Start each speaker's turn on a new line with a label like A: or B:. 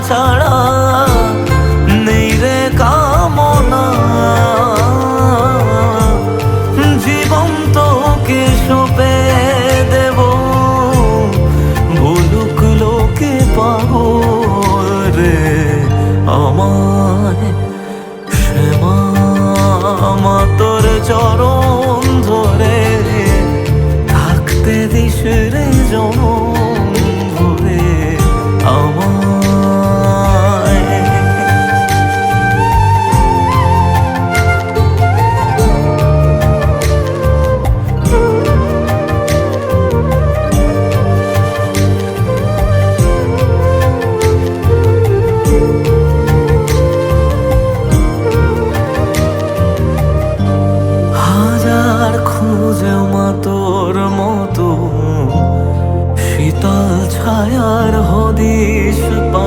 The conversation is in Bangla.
A: ছাড়া নেই রে কামনা। জীবন তোকে সঁপে দেব, বলুক লোকে পাগল রে আমায়। শ্যামা মা তোর চরণ ধরে থাকতে দিস রে জন।